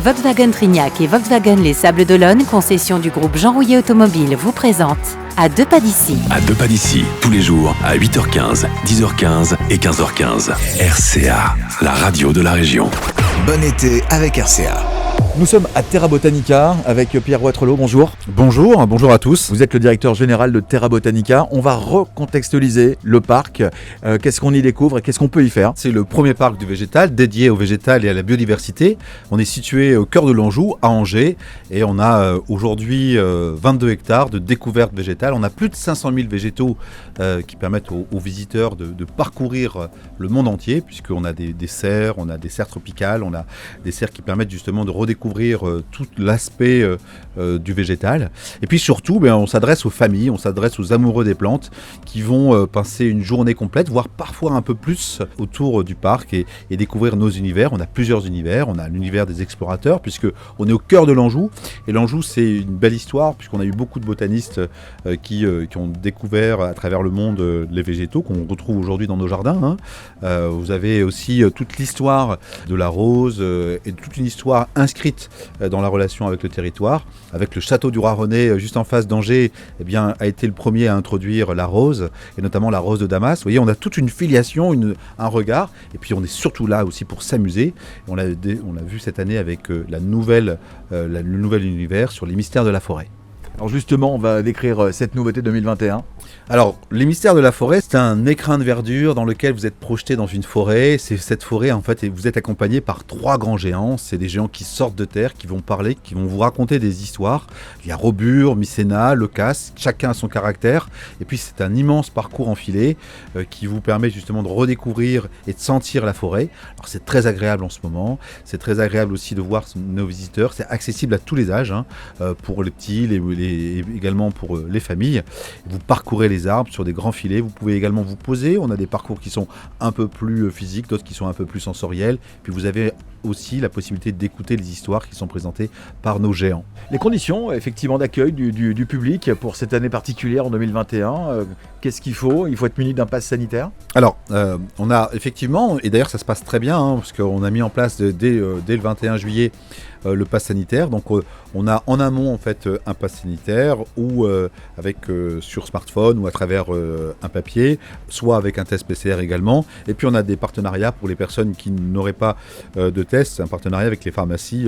Volkswagen Trignac et Volkswagen Les Sables d'Olonne, concession du groupe Jean Rouillet Automobile, vous présente À deux pas d'ici. À deux pas d'ici, tous les jours à 8h15, 10h15 et 15h15. RCA, la radio de la région. Bon été avec RCA. Nous sommes à Terra Botanica avec Pierre Watrelot, bonjour. Bonjour à tous. Vous êtes le directeur général de Terra Botanica. On va recontextualiser le parc. Qu'est-ce qu'on y découvre et qu'est-ce qu'on peut y faire ? C'est le premier parc du végétal dédié au végétal et à la biodiversité. On est situé au cœur de l'Anjou, à Angers, et on a aujourd'hui 22 hectares de découverte végétale. On a plus de 500 000 végétaux qui permettent aux visiteurs de parcourir le monde entier, puisqu'on a des serres, on a des serres tropicales, on a des serres qui permettent justement de redécouvrir tout l'aspect du végétal. Et puis surtout, on s'adresse aux familles, on s'adresse aux amoureux des plantes qui vont passer une journée complète, voire parfois un peu plus autour du parc et découvrir nos univers. On a plusieurs univers, on a l'univers des explorateurs puisque on est au cœur de l'Anjou, et l'Anjou c'est une belle histoire puisqu'on a eu beaucoup de botanistes qui ont découvert à travers le monde les végétaux qu'on retrouve aujourd'hui dans nos jardins. Vous avez aussi toute l'histoire de la rose et toute une histoire inscrite dans la relation avec le territoire, avec le château du Roi René juste en face d'Angers, a été le premier à introduire la rose, et notamment la rose de Damas. Vous voyez, on a toute une filiation, un regard, et puis on est surtout là aussi pour s'amuser. On l'a vu cette année avec le nouvel univers sur les mystères de la forêt. Alors justement, on va décrire cette nouveauté 2021. Alors, les mystères de la forêt, c'est un écrin de verdure dans lequel vous êtes projeté dans une forêt. C'est cette forêt, en fait, et vous êtes accompagné par 3 grands géants. C'est des géants qui sortent de terre, qui vont parler, qui vont vous raconter des histoires. Il y a Robur, Mycéna, Leucas, chacun a son caractère. Et puis, c'est un immense parcours enfilé qui vous permet justement de redécouvrir et de sentir la forêt. Alors, c'est très agréable en ce moment. C'est très agréable aussi de voir nos visiteurs. C'est accessible à tous les âges, pour les petits, et également pour les familles. Vous parcourez les arbres sur des grands filets, vous pouvez également vous poser, on a des parcours qui sont un peu plus physiques, d'autres qui sont un peu plus sensoriels, puis vous avez aussi la possibilité d'écouter les histoires qui sont présentées par nos géants. Les conditions effectivement d'accueil du public pour cette année particulière en 2021, qu'est-ce qu'il faut ? Il faut être muni d'un pass sanitaire ? Alors, on a effectivement, et d'ailleurs ça se passe très bien, parce qu'on a mis en place dès le 21 juillet le pass sanitaire. Donc on a en amont en fait un pass sanitaire ou avec sur smartphone ou à travers un papier, soit avec un test PCR également. Et puis on a des partenariats pour les personnes qui n'auraient pas de test, un partenariat avec les pharmacies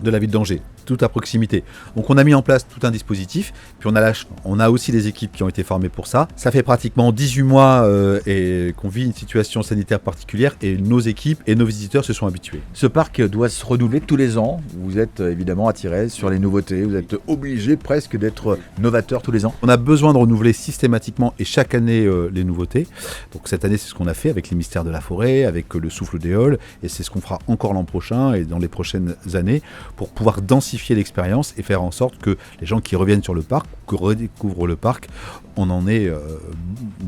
de la ville d'Angers, tout à proximité. Donc on a mis en place tout un dispositif, puis on a aussi des équipes qui ont été formées pour ça. Ça fait pratiquement 18 mois et qu'on vit une situation sanitaire particulière, et nos équipes et nos visiteurs se sont habitués. Ce parc doit se renouveler tous les ans. Vous êtes évidemment attiré sur les nouveautés, vous êtes obligé presque d'être novateur tous les ans. On a besoin de renouveler systématiquement et chaque année les nouveautés. Donc cette année c'est ce qu'on a fait avec les mystères de la forêt, avec le souffle d'Éole, et c'est ce qu'on fera encore l'an prochain et dans les prochaines années pour pouvoir densifier l'expérience et faire en sorte que les gens qui reviennent sur le parc, qui redécouvrent le parc, on en ait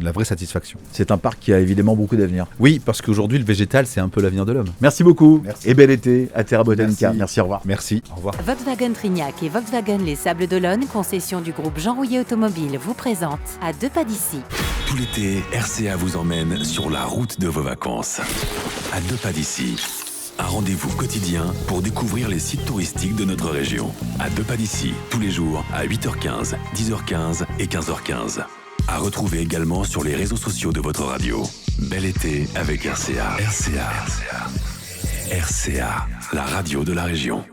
la vraie satisfaction. C'est un parc qui a évidemment beaucoup d'avenir. Oui, parce qu'aujourd'hui le végétal c'est un peu l'avenir de l'homme. Merci beaucoup. Merci. Et bel été à Terra Botanica. Merci, au revoir. Merci, au revoir. Volkswagen Trignac et Volkswagen Les Sables d'Olonne, concession du groupe Jean Rouillet Automobile, vous présente À deux pas d'ici. Tout l'été, RCA vous emmène sur la route de vos vacances. À deux pas d'ici. Un rendez-vous quotidien pour découvrir les sites touristiques de notre région. À deux pas d'ici, tous les jours à 8h15, 10h15 et 15h15. À retrouver également sur les réseaux sociaux de votre radio. Bel été avec RCA. RCA, la radio de la région.